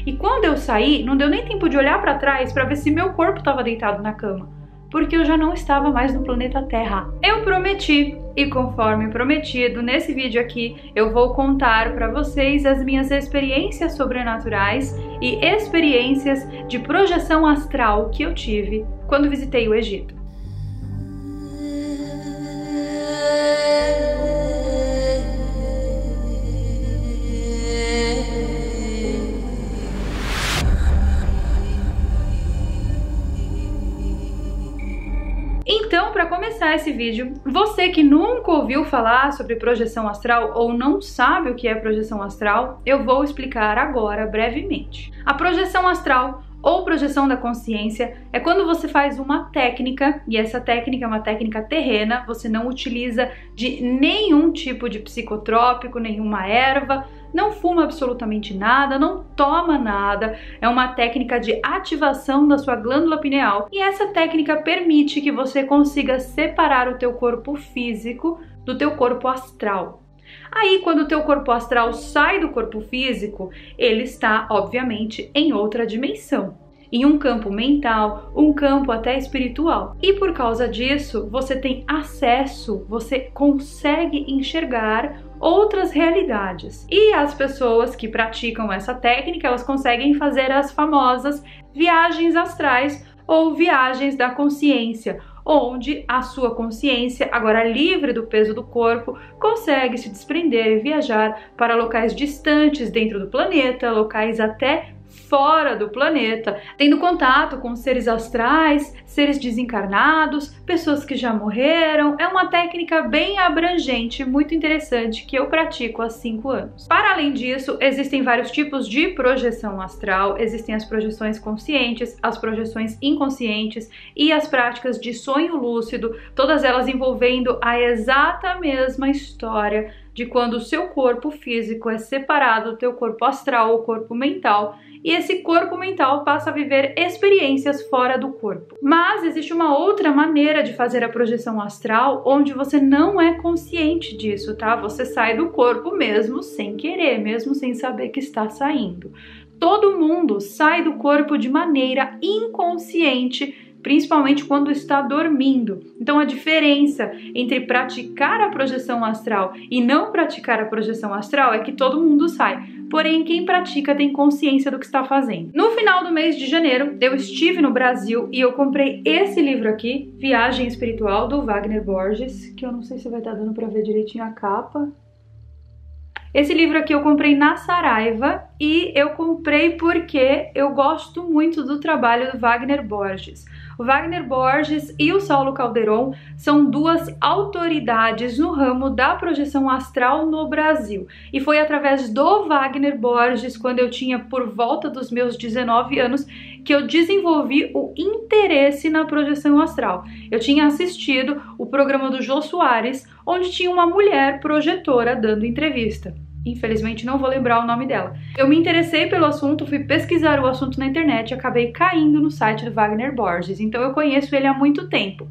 E quando eu saí, não deu nem tempo de olhar para trás para ver se meu corpo estava deitado na cama, porque eu já não estava mais no planeta Terra. Eu prometi, e conforme prometido, nesse vídeo aqui eu vou contar para vocês as minhas experiências sobrenaturais e experiências de projeção astral que eu tive quando visitei o Egito. Então, para começar esse vídeo, você que nunca ouviu falar sobre projeção astral ou não sabe o que é projeção astral, eu vou explicar agora brevemente. A projeção astral ou projeção da consciência é quando você faz uma técnica, e essa técnica é uma técnica terrena, você não utiliza de nenhum tipo de psicotrópico, nenhuma erva, não fuma absolutamente nada, não toma nada, é uma técnica de ativação da sua glândula pineal, e essa técnica permite que você consiga separar o teu corpo físico do teu corpo astral. Aí, quando o teu corpo astral sai do corpo físico, ele está, obviamente, em outra dimensão, em um campo mental, um campo até espiritual. E por causa disso, você tem acesso, você consegue enxergar outras realidades. E as pessoas que praticam essa técnica, elas conseguem fazer as famosas viagens astrais ou viagens da consciência, onde a sua consciência, agora livre do peso do corpo, consegue se desprender e viajar para locais distantes dentro do planeta, locais até fora do planeta, tendo contato com seres astrais, seres desencarnados, pessoas que já morreram. É uma técnica bem abrangente, muito interessante, que eu pratico há 5 anos. Para além disso, existem vários tipos de projeção astral, existem as projeções conscientes, as projeções inconscientes e as práticas de sonho lúcido, todas elas envolvendo a exata mesma história de quando o seu corpo físico é separado do teu corpo astral ou corpo mental, e esse corpo mental passa a viver experiências fora do corpo. Mas existe uma outra maneira de fazer a projeção astral, onde você não é consciente disso, tá? Você sai do corpo mesmo sem querer, mesmo sem saber que está saindo. Todo mundo sai do corpo de maneira inconsciente, principalmente quando está dormindo. Então a diferença entre praticar a projeção astral e não praticar a projeção astral é que todo mundo sai, porém quem pratica tem consciência do que está fazendo. No final do mês de janeiro, eu estive no Brasil e eu comprei esse livro aqui, Viagem Espiritual, do Wagner Borges, que eu não sei se vai estar dando para ver direitinho a capa. Esse livro aqui eu comprei na Saraiva e eu comprei porque eu gosto muito do trabalho do Wagner Borges. O Wagner Borges e o Saulo Calderon são duas autoridades no ramo da projeção astral no Brasil. E foi através do Wagner Borges, quando eu tinha por volta dos meus 19 anos, que eu desenvolvi o interesse na projeção astral. Eu tinha assistido o programa do Jô Soares, onde tinha uma mulher projetora dando entrevista. Infelizmente não vou lembrar o nome dela. Eu me interessei pelo assunto, fui pesquisar o assunto na internet e acabei caindo no site do Wagner Borges, então eu conheço ele há muito tempo.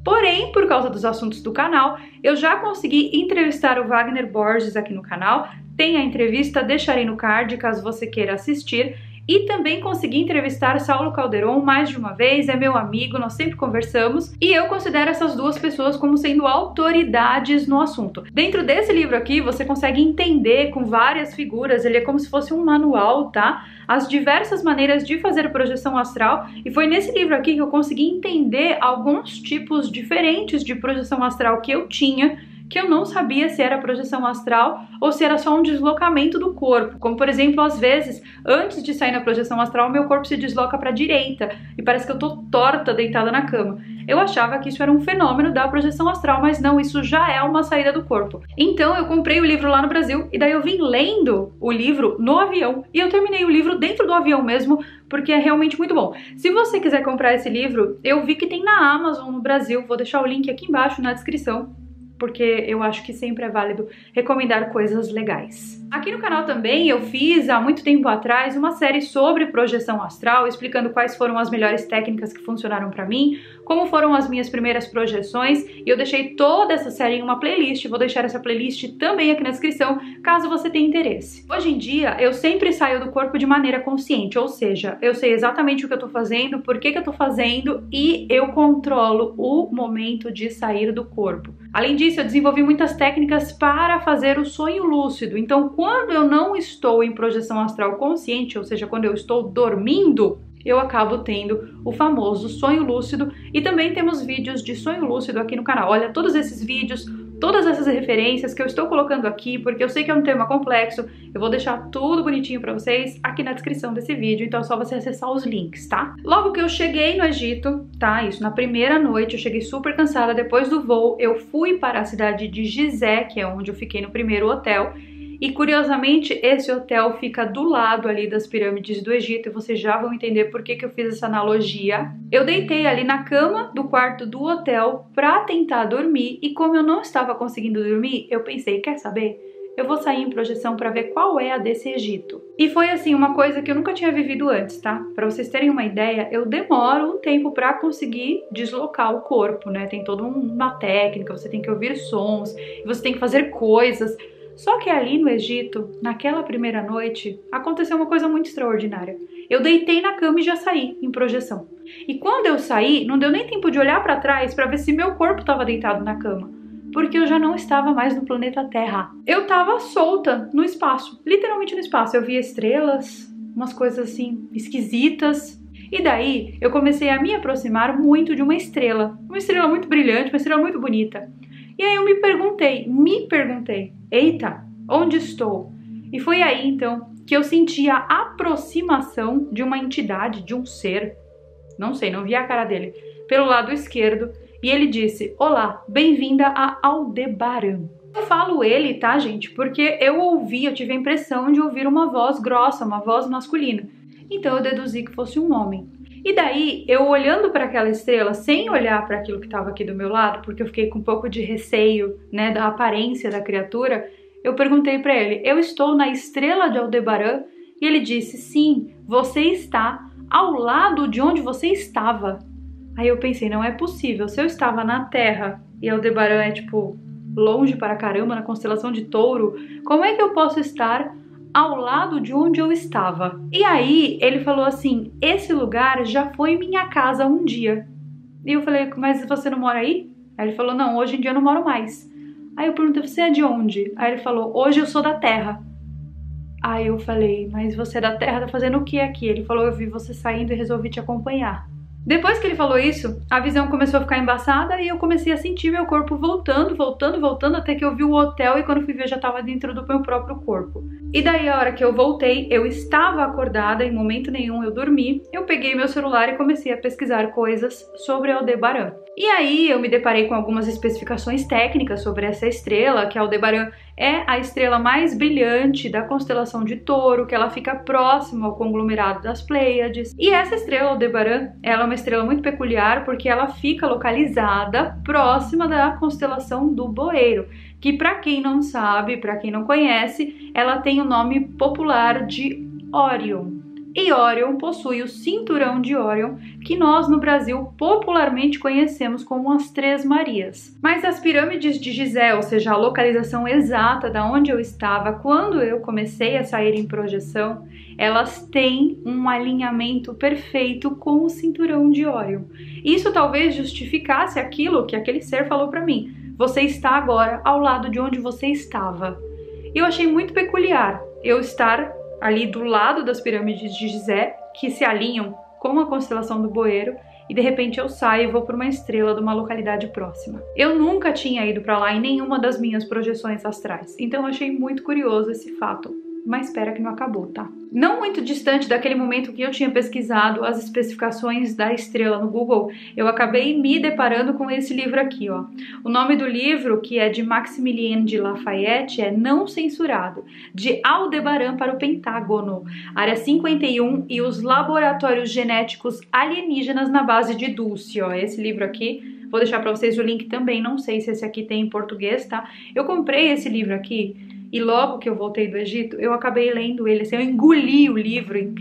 Porém, por causa dos assuntos do canal, eu já consegui entrevistar o Wagner Borges aqui no canal. Tem a entrevista, deixarei no card caso você queira assistir. E também consegui entrevistar Saulo Calderon mais de uma vez, é meu amigo, nós sempre conversamos, e eu considero essas duas pessoas como sendo autoridades no assunto. Dentro desse livro aqui, você consegue entender com várias figuras, ele é como se fosse um manual, tá? As diversas maneiras de fazer projeção astral, e foi nesse livro aqui que eu consegui entender alguns tipos diferentes de projeção astral que eu tinha, que eu não sabia se era projeção astral ou se era só um deslocamento do corpo. Como, por exemplo, às vezes, antes de sair na projeção astral, meu corpo se desloca para a direita e parece que eu tô torta deitada na cama. Eu achava que isso era um fenômeno da projeção astral, mas não, isso já é uma saída do corpo. Então eu comprei o livro lá no Brasil e daí eu vim lendo o livro no avião e eu terminei o livro dentro do avião mesmo, porque é realmente muito bom. Se você quiser comprar esse livro, eu vi que tem na Amazon no Brasil, vou deixar o link aqui embaixo na descrição. porque eu acho que sempre é válido recomendar coisas legais. Aqui no canal também eu fiz há muito tempo atrás uma série sobre projeção astral, explicando quais foram as melhores técnicas que funcionaram pra mim, como foram as minhas primeiras projeções, e eu deixei toda essa série em uma playlist, vou deixar essa playlist também aqui na descrição, caso você tenha interesse. Hoje em dia, eu sempre saio do corpo de maneira consciente, ou seja, eu sei exatamente o que eu tô fazendo, por que eu tô fazendo, e eu controlo o momento de sair do corpo. Além disso, eu desenvolvi muitas técnicas para fazer o sonho lúcido, então quando eu não estou em projeção astral consciente, ou seja, quando eu estou dormindo, eu acabo tendo o famoso sonho lúcido, e também temos vídeos de sonho lúcido aqui no canal. Olha, todos esses vídeos, todas essas referências que eu estou colocando aqui, porque eu sei que é um tema complexo, eu vou deixar tudo bonitinho pra vocês aqui na descrição desse vídeo, então é só você acessar os links, tá? Logo que eu cheguei no Egito, tá? Isso, na primeira noite, eu cheguei super cansada, depois do voo, eu fui para a cidade de Gizé, que é onde eu fiquei no primeiro hotel, e curiosamente esse hotel fica do lado ali das pirâmides do Egito, e vocês já vão entender por que eu fiz essa analogia. Eu deitei ali na cama do quarto do hotel pra tentar dormir, e como eu não estava conseguindo dormir, eu pensei, quer saber? Eu vou sair em projeção pra ver qual é a desse Egito. E foi assim, uma coisa que eu nunca tinha vivido antes, tá? Pra vocês terem uma ideia, eu demoro um tempo pra conseguir deslocar o corpo, né? Tem toda uma técnica, você tem que ouvir sons, você tem que fazer coisas. Só que ali no Egito, naquela primeira noite, aconteceu uma coisa muito extraordinária. Eu deitei na cama e já saí em projeção. E quando eu saí, não deu nem tempo de olhar para trás para ver se meu corpo estava deitado na cama, porque eu já não estava mais no planeta Terra. Eu estava solta no espaço, literalmente no espaço. Eu via estrelas, umas coisas assim esquisitas. E daí eu comecei a me aproximar muito de uma estrela muito brilhante, uma estrela muito bonita. E aí eu me perguntei, eita, onde estou? E foi aí então que eu senti a aproximação de uma entidade, de um ser, não sei, não vi a cara dele, pelo lado esquerdo, e ele disse, olá, bem-vinda a Aldebaran. Eu falo ele, tá, gente, porque eu tive a impressão de ouvir uma voz grossa, uma voz masculina, então eu deduzi que fosse um homem. E daí, eu olhando para aquela estrela, sem olhar para aquilo que estava aqui do meu lado, porque eu fiquei com um pouco de receio, né, da aparência da criatura, eu perguntei para ele, eu estou na estrela de Aldebaran? E ele disse, sim, você está ao lado de onde você estava. Aí eu pensei, não é possível, se eu estava na Terra e Aldebaran é tipo longe para caramba, na constelação de Touro, como é que eu posso estar ao lado de onde eu estava? E aí ele falou assim, esse lugar já foi minha casa um dia. E eu falei, mas você não mora aí? Aí ele falou, não, hoje em dia eu não moro mais. Aí eu perguntei, você é de onde? Aí ele falou, hoje eu sou da Terra. Aí eu falei, mas você é da Terra, tá fazendo o que aqui? Ele falou, eu vi você saindo e resolvi te acompanhar. Depois que ele falou isso, a visão começou a ficar embaçada e eu comecei a sentir meu corpo voltando, até que eu vi o hotel e quando fui ver já estava dentro do meu próprio corpo. E daí a hora que eu voltei, eu estava acordada, em momento nenhum eu dormi, eu peguei meu celular e comecei a pesquisar coisas sobre Aldebaran. E aí eu me deparei com algumas especificações técnicas sobre essa estrela, que Aldebaran é a estrela mais brilhante da constelação de Touro, que ela fica próxima ao conglomerado das Pleiades. E essa estrela Aldebaran, ela é uma estrela muito peculiar porque ela fica localizada próxima da constelação do Boeiro, que para quem não sabe, para quem não conhece, ela tem o nome popular de Órion. E Órion possui o cinturão de Órion, que nós no Brasil popularmente conhecemos como as Três Marias. Mas as pirâmides de Gizé, ou seja, a localização exata da onde eu estava quando eu comecei a sair em projeção, elas têm um alinhamento perfeito com o cinturão de Órion. Isso talvez justificasse aquilo que aquele ser falou para mim. Você está agora ao lado de onde você estava. E eu achei muito peculiar eu estar ali do lado das pirâmides de Gizé, que se alinham com a constelação do Boeiro, e de repente eu saio e vou para uma estrela de uma localidade próxima. Eu nunca tinha ido para lá em nenhuma das minhas projeções astrais, então eu achei muito curioso esse fato. Mas espera que não acabou, tá? Não muito distante daquele momento que eu tinha pesquisado as especificações da estrela no Google, eu acabei me deparando com esse livro aqui, ó. O nome do livro, que é de Maximilien de Lafayette, é Não Censurado, de Aldebaran para o Pentágono, Área 51 e os Laboratórios Genéticos Alienígenas na Base de Dulce, ó. Esse livro aqui Vou deixar pra vocês o link também, não sei se esse aqui tem em português, tá? Eu comprei esse livro aqui e logo que eu voltei do Egito, eu acabei lendo ele, assim, eu engoli o livro em,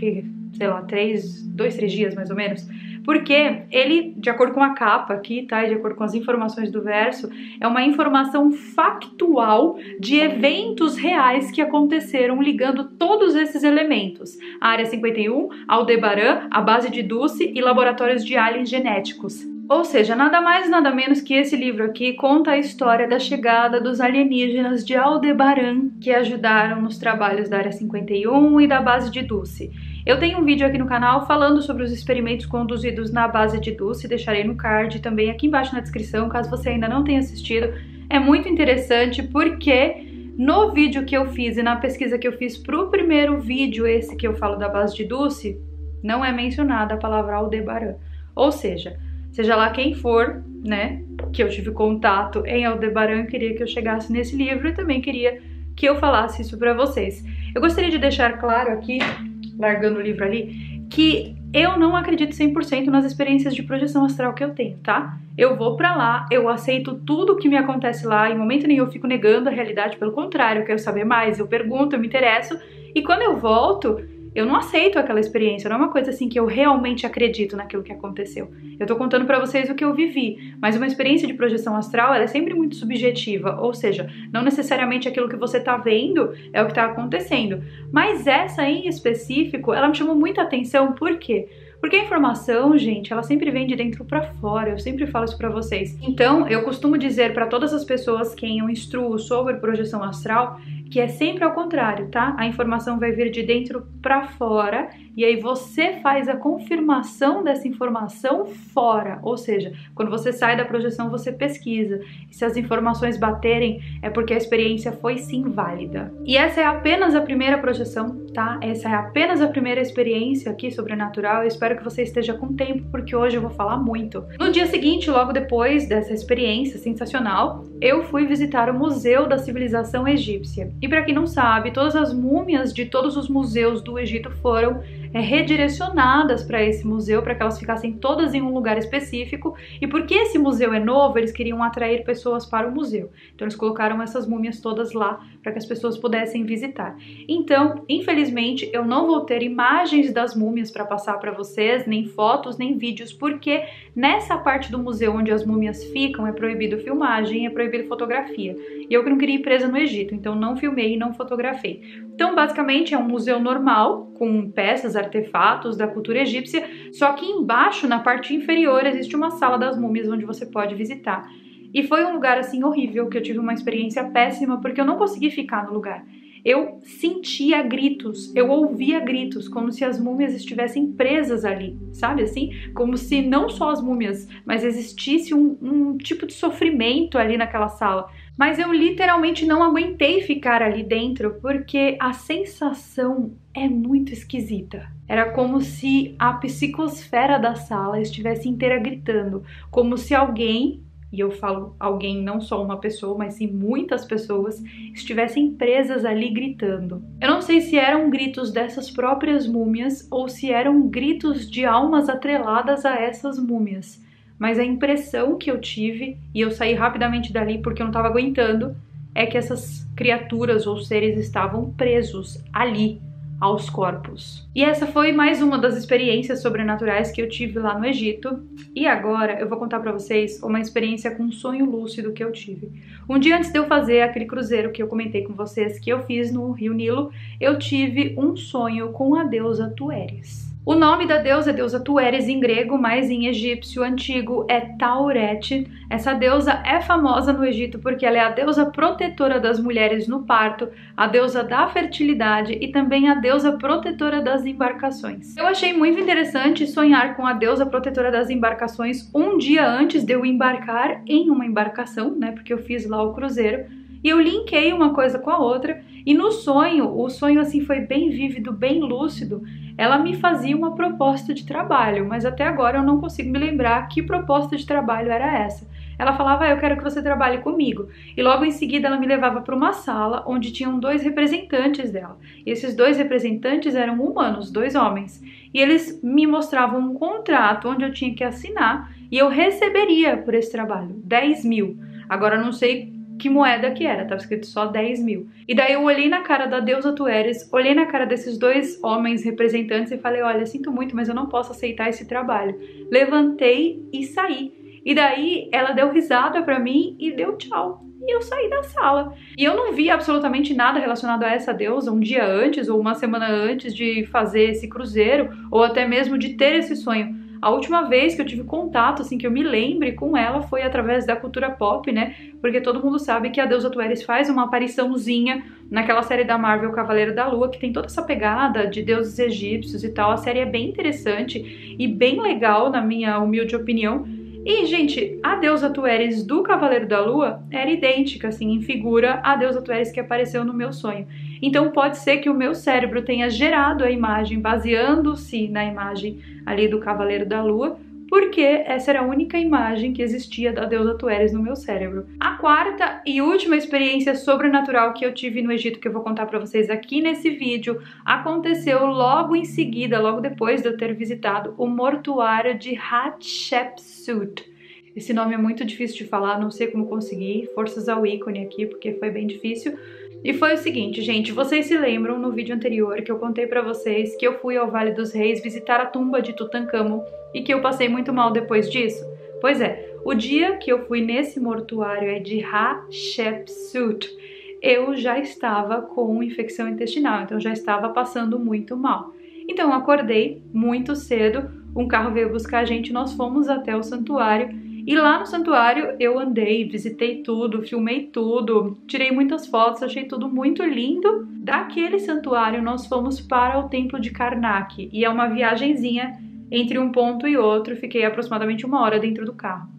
sei lá, 2, 3 dias mais ou menos. Porque ele, de acordo com a capa aqui, tá, e de acordo com as informações do verso, é uma informação factual de eventos reais que aconteceram ligando todos esses elementos. A Área 51, Aldebaran, a base de Dulce e laboratórios de aliens genéticos. Ou seja, nada mais nada menos que esse livro aqui conta a história da chegada dos alienígenas de Aldebaran que ajudaram nos trabalhos da Área 51 e da base de Dulce. Eu tenho um vídeo aqui no canal falando sobre os experimentos conduzidos na base de Dulce, deixarei no card também aqui embaixo na descrição, caso você ainda não tenha assistido. É muito interessante porque no vídeo que eu fiz e na pesquisa que eu fiz pro primeiro vídeo, esse que eu falo da base de Dulce, não é mencionada a palavra Aldebaran. Ou seja lá quem for, né, que eu tive contato em Aldebaran, queria que eu chegasse nesse livro e também queria que eu falasse isso pra vocês. Eu gostaria de deixar claro aqui, largando o livro ali, que eu não acredito 100% nas experiências de projeção astral que eu tenho, tá? Eu vou pra lá, eu aceito tudo que me acontece lá, em momento nenhum eu fico negando a realidade, pelo contrário, eu quero saber mais, eu pergunto, eu me interesso, e quando eu volto, eu não aceito aquela experiência, não é uma coisa assim que eu realmente acredito naquilo que aconteceu. Eu tô contando pra vocês o que eu vivi, mas uma experiência de projeção astral, ela é sempre muito subjetiva, ou seja, não necessariamente aquilo que você tá vendo é o que tá acontecendo. Mas essa em específico, ela me chamou muita atenção, por quê? Porque a informação, gente, ela sempre vem de dentro pra fora, eu sempre falo isso pra vocês. Então, eu costumo dizer pra todas as pessoas que eu instruo sobre projeção astral, que é sempre ao contrário, tá? A informação vai vir de dentro pra fora e aí você faz a confirmação dessa informação fora, ou seja, quando você sai da projeção você pesquisa e se as informações baterem é porque a experiência foi sim válida. E essa é apenas a primeira projeção, tá? Essa é apenas a primeira experiência aqui sobrenatural, eu espero que você esteja com tempo porque hoje eu vou falar muito. No dia seguinte, logo depois dessa experiência sensacional, eu fui visitar o Museu da Civilização Egípcia. E para quem não sabe, todas as múmias de todos os museus do Egito foram redirecionadas para esse museu, para que elas ficassem todas em um lugar específico. E porque esse museu é novo, eles queriam atrair pessoas para o museu. Então eles colocaram essas múmias todas lá para que as pessoas pudessem visitar. Então, infelizmente, eu não vou ter imagens das múmias para passar para vocês, nem fotos, nem vídeos, porque nessa parte do museu onde as múmias ficam é proibido filmagem, é proibido fotografia. E eu que não queria ir presa no Egito, então não filmei e não fotografei. Então, basicamente, é um museu normal, com peças, artefatos da cultura egípcia, só que embaixo, na parte inferior, existe uma sala das múmias onde você pode visitar. E foi um lugar, assim, horrível, que eu tive uma experiência péssima, porque eu não consegui ficar no lugar. Eu sentia gritos, eu ouvia gritos, como se as múmias estivessem presas ali, sabe assim? Como se não só as múmias, mas existisse um tipo de sofrimento ali naquela sala. Mas eu literalmente não aguentei ficar ali dentro, porque a sensação é muito esquisita. Era como se a psicosfera da sala estivesse inteira gritando, como se alguém, e eu falo alguém, não só uma pessoa, mas sim muitas pessoas, estivessem presas ali gritando. Eu não sei se eram gritos dessas próprias múmias ou se eram gritos de almas atreladas a essas múmias. Mas a impressão que eu tive, e eu saí rapidamente dali porque eu não estava aguentando, é que essas criaturas ou seres estavam presos ali, aos corpos. E essa foi mais uma das experiências sobrenaturais que eu tive lá no Egito. E agora eu vou contar pra vocês uma experiência com um sonho lúcido que eu tive. Um dia antes de eu fazer aquele cruzeiro que eu comentei com vocês que eu fiz no Rio Nilo, eu tive um sonho com a deusa Tueres. O nome da deusa é deusa Tueres em grego, mas em egípcio antigo é Taurete. Essa deusa é famosa no Egito porque ela é a deusa protetora das mulheres no parto, a deusa da fertilidade e também a deusa protetora das embarcações. Eu achei muito interessante sonhar com a deusa protetora das embarcações um dia antes de eu embarcar em uma embarcação, né? Porque eu fiz lá o cruzeiro. E eu linkei uma coisa com a outra, e no sonho, o sonho assim foi bem vívido, bem lúcido, ela me fazia uma proposta de trabalho, mas até agora eu não consigo me lembrar que proposta de trabalho era essa. Ela falava, eu quero que você trabalhe comigo. E logo em seguida ela me levava para uma sala onde tinham 2 representantes dela. E esses 2 representantes eram humanos, 2 homens. E eles me mostravam um contrato onde eu tinha que assinar e eu receberia por esse trabalho 10 mil. Agora eu não sei que moeda que era, tava escrito só 10 mil. E daí eu olhei na cara da deusa Tueres, olhei na cara desses dois homens representantes e falei, olha, sinto muito, mas eu não posso aceitar esse trabalho. Levantei e saí. E daí ela deu risada pra mim e deu tchau. E eu saí da sala. E eu não vi absolutamente nada relacionado a essa deusa um dia antes ou uma semana antes de fazer esse cruzeiro, ou até mesmo de ter esse sonho. A última vez que eu tive contato, assim, que eu me lembre com ela foi através da cultura pop, né? Porque todo mundo sabe que a deusa Tueres faz uma apariçãozinha naquela série da Marvel Cavaleiro da Lua, que tem toda essa pegada de deuses egípcios e tal. A série é bem interessante e bem legal, na minha humilde opinião. E, gente, a deusa Tueres do Cavaleiro da Lua era idêntica, assim, em figura, à deusa Tueres que apareceu no meu sonho. Então pode ser que o meu cérebro tenha gerado a imagem, baseando-se na imagem ali do Cavaleiro da Lua, porque essa era a única imagem que existia da deusa Tueres no meu cérebro. A quarta e última experiência sobrenatural que eu tive no Egito, que eu vou contar pra vocês aqui nesse vídeo, aconteceu logo em seguida, logo depois de eu ter visitado o mortuário de Hatshepsut. Esse nome é muito difícil de falar, não sei como conseguir, forças ao ícone aqui, porque foi bem difícil. E foi o seguinte, gente, vocês se lembram no vídeo anterior que eu contei pra vocês que eu fui ao Vale dos Reis visitar a tumba de Tutankhamon e que eu passei muito mal depois disso? Pois é, o dia que eu fui nesse mortuário é de Hatshepsut, eu já estava com infecção intestinal, então já estava passando muito mal. Então eu acordei muito cedo, um carro veio buscar a gente, nós fomos até o santuário. E lá no santuário eu andei, visitei tudo, filmei tudo, tirei muitas fotos, achei tudo muito lindo. Daquele santuário nós fomos para o templo de Karnak e é uma viagenzinha entre um ponto e outro, fiquei aproximadamente 1 hora dentro do carro.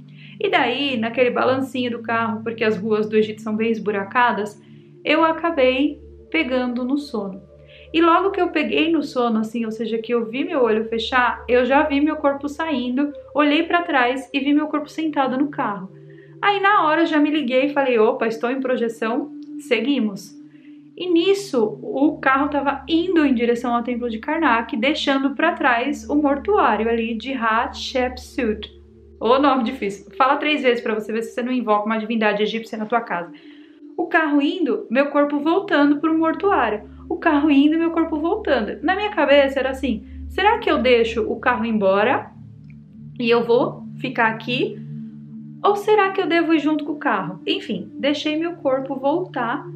E daí, naquele balancinho do carro, porque as ruas do Egito são bem esburacadas, eu acabei pegando no sono. E logo que eu peguei no sono, assim, ou seja, que eu vi meu olho fechar, eu já vi meu corpo saindo, olhei pra trás e vi meu corpo sentado no carro. Aí na hora já me liguei e falei, opa, estou em projeção, seguimos. E nisso, o carro estava indo em direção ao templo de Karnak, deixando pra trás o mortuário ali de Hatshepsut. Ô, nome difícil. Fala 3 vezes pra você ver se você não invoca uma divindade egípcia na tua casa. O carro indo, meu corpo voltando pro mortuário. O carro indo e meu corpo voltando. Na minha cabeça era assim, será que eu deixo o carro embora e eu vou ficar aqui? Ou será que eu devo ir junto com o carro? Enfim, deixei meu corpo voltar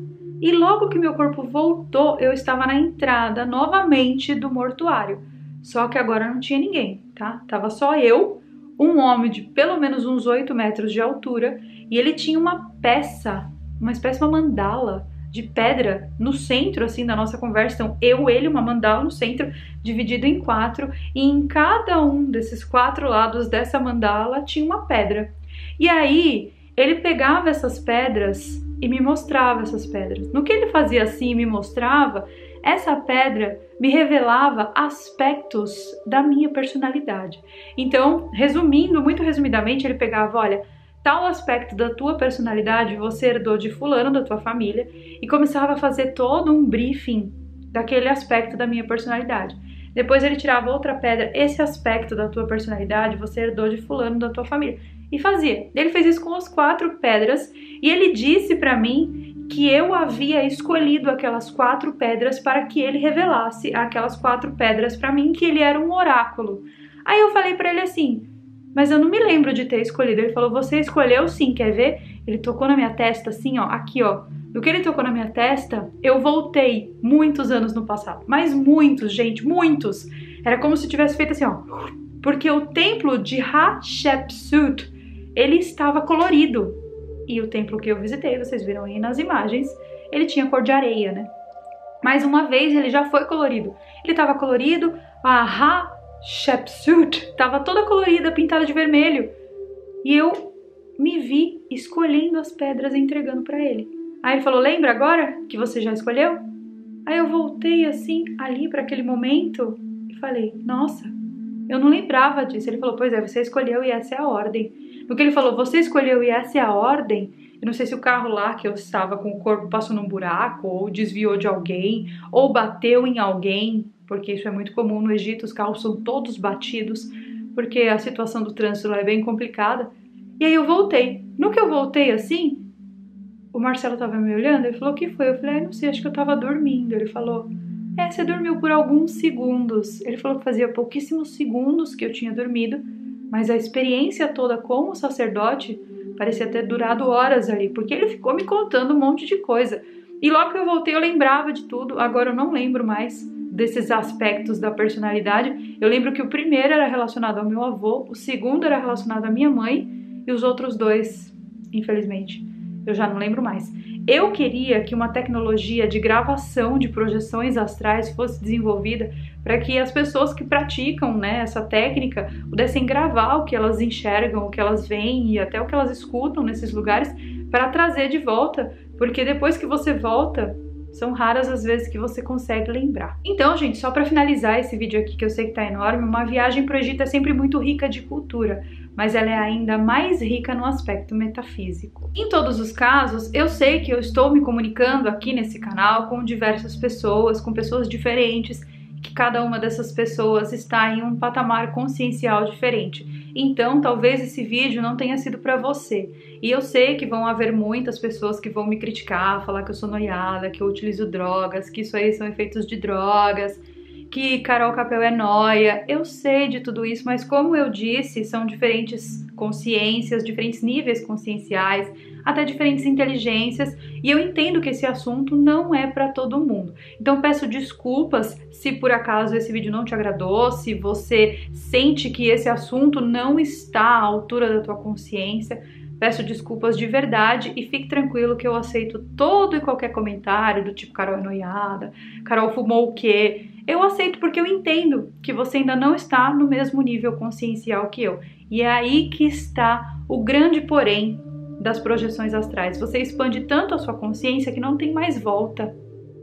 e logo que meu corpo voltou, eu estava na entrada novamente do mortuário. Só que agora não tinha ninguém, tá? Tava só eu, um homem de pelo menos uns 8 metros de altura e ele tinha uma peça, uma espécie de uma mandala de pedra no centro, assim, da nossa conversa. Então, ele, uma mandala no centro, dividido em 4, e em cada um desses 4 lados dessa mandala tinha uma pedra. E aí, ele pegava essas pedras e me mostrava essas pedras. No que ele fazia assim e me mostrava, essa pedra me revelava aspectos da minha personalidade. Então, resumindo, muito resumidamente, ele pegava, olha, tal aspecto da tua personalidade você herdou de fulano da tua família e começava a fazer todo um briefing daquele aspecto da minha personalidade. Depois ele tirava outra pedra, esse aspecto da tua personalidade você herdou de fulano da tua família. E fazia. Ele fez isso com as 4 pedras e ele disse pra mim que eu havia escolhido aquelas 4 pedras para que ele revelasse aquelas 4 pedras pra mim, que ele era um oráculo. Aí eu falei pra ele assim, mas eu não me lembro de ter escolhido. Ele falou, você escolheu sim, quer ver? Ele tocou na minha testa assim, ó, aqui, ó. Do que ele tocou na minha testa, eu voltei muitos anos no passado. Mas muitos, gente, muitos. Era como se tivesse feito assim, ó. Porque o templo de Hatshepsut, ele estava colorido. E o templo que eu visitei, vocês viram aí nas imagens, ele tinha cor de areia, né? Mais uma vez, ele já foi colorido. Ele estava colorido, a Hatshepsut estava toda colorida, pintada de vermelho. E eu me vi escolhendo as pedras e entregando para ele. Aí ele falou, lembra agora que você já escolheu? Aí eu voltei assim, ali para aquele momento e falei, nossa, eu não lembrava disso. Ele falou, pois é, você escolheu e essa é a ordem. No que ele falou, você escolheu e essa é a ordem, eu não sei se o carro lá que eu estava com o corpo passou num buraco, ou desviou de alguém, ou bateu em alguém, porque isso é muito comum no Egito, os carros são todos batidos, porque a situação do trânsito lá é bem complicada. E aí eu voltei. No que eu voltei assim, o Marcelo tava me olhando, ele falou: o que foi? Eu falei: não sei, acho que eu tava dormindo. Ele falou: você dormiu por alguns segundos. Ele falou que fazia pouquíssimos segundos que eu tinha dormido, mas a experiência toda com o sacerdote parecia ter durado horas ali, porque ele ficou me contando um monte de coisa. E logo que eu voltei eu lembrava de tudo, agora eu não lembro mais desses aspectos da personalidade. Eu lembro que o primeiro era relacionado ao meu avô, o segundo era relacionado à minha mãe e os outros dois, infelizmente, eu já não lembro mais. Eu queria que uma tecnologia de gravação de projeções astrais fosse desenvolvida para que as pessoas que praticam, né, essa técnica pudessem gravar o que elas enxergam, o que elas veem e até o que elas escutam nesses lugares para trazer de volta, porque depois que você volta, são raras as vezes que você consegue lembrar. Então, gente, só para finalizar esse vídeo aqui, que eu sei que tá enorme, uma viagem pro Egito é sempre muito rica de cultura, mas ela é ainda mais rica no aspecto metafísico. Em todos os casos, eu sei que eu estou me comunicando aqui nesse canal com diversas pessoas, com pessoas diferentes, que cada uma dessas pessoas está em um patamar consciencial diferente. Então, talvez esse vídeo não tenha sido para você. E eu sei que vão haver muitas pessoas que vão me criticar, falar que eu sou noiada, que eu utilizo drogas, que isso aí são efeitos de drogas, que Carol Capel é nóia. Eu sei de tudo isso, mas como eu disse, são diferentes consciências, diferentes níveis conscienciais, até diferentes inteligências, e eu entendo que esse assunto não é para todo mundo. Então peço desculpas se por acaso esse vídeo não te agradou, se você sente que esse assunto não está à altura da tua consciência. Peço desculpas de verdade e fique tranquilo que eu aceito todo e qualquer comentário do tipo: Carol é noiada, Carol fumou o quê? Eu aceito porque eu entendo que você ainda não está no mesmo nível consciencial que eu. E é aí que está o grande porém das projeções astrais. Você expande tanto a sua consciência que não tem mais volta,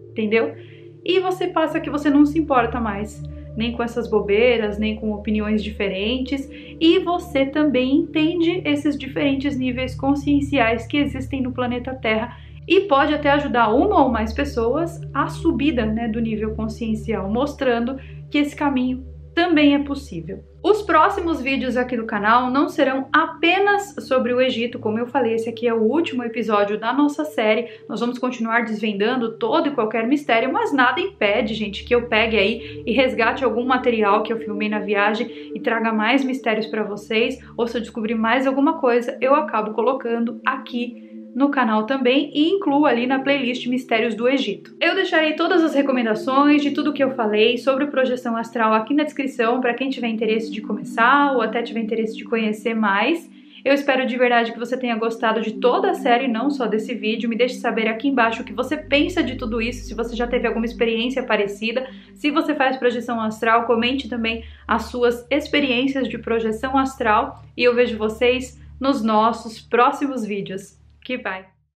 entendeu? E você passa que você não se importa mais, nem com essas bobeiras, nem com opiniões diferentes, e você também entende esses diferentes níveis conscienciais que existem no planeta Terra, e pode até ajudar uma ou mais pessoas à subida, né, do nível consciencial, mostrando que esse caminho também é possível. Os próximos vídeos aqui do canal não serão apenas sobre o Egito, como eu falei, esse aqui é o último episódio da nossa série. Nós vamos continuar desvendando todo e qualquer mistério, mas nada impede, gente, que eu pegue aí e resgate algum material que eu filmei na viagem e traga mais mistérios para vocês, ou se eu descobrir mais alguma coisa, eu acabo colocando aqui no canal também e incluo ali na playlist Mistérios do Egito. Eu deixarei todas as recomendações de tudo que eu falei sobre projeção astral aqui na descrição para quem tiver interesse de começar ou até tiver interesse de conhecer mais. Eu espero de verdade que você tenha gostado de toda a série, não só desse vídeo. Me deixe saber aqui embaixo o que você pensa de tudo isso, se você já teve alguma experiência parecida. Se você faz projeção astral, comente também as suas experiências de projeção astral e eu vejo vocês nos nossos próximos vídeos. Goodbye.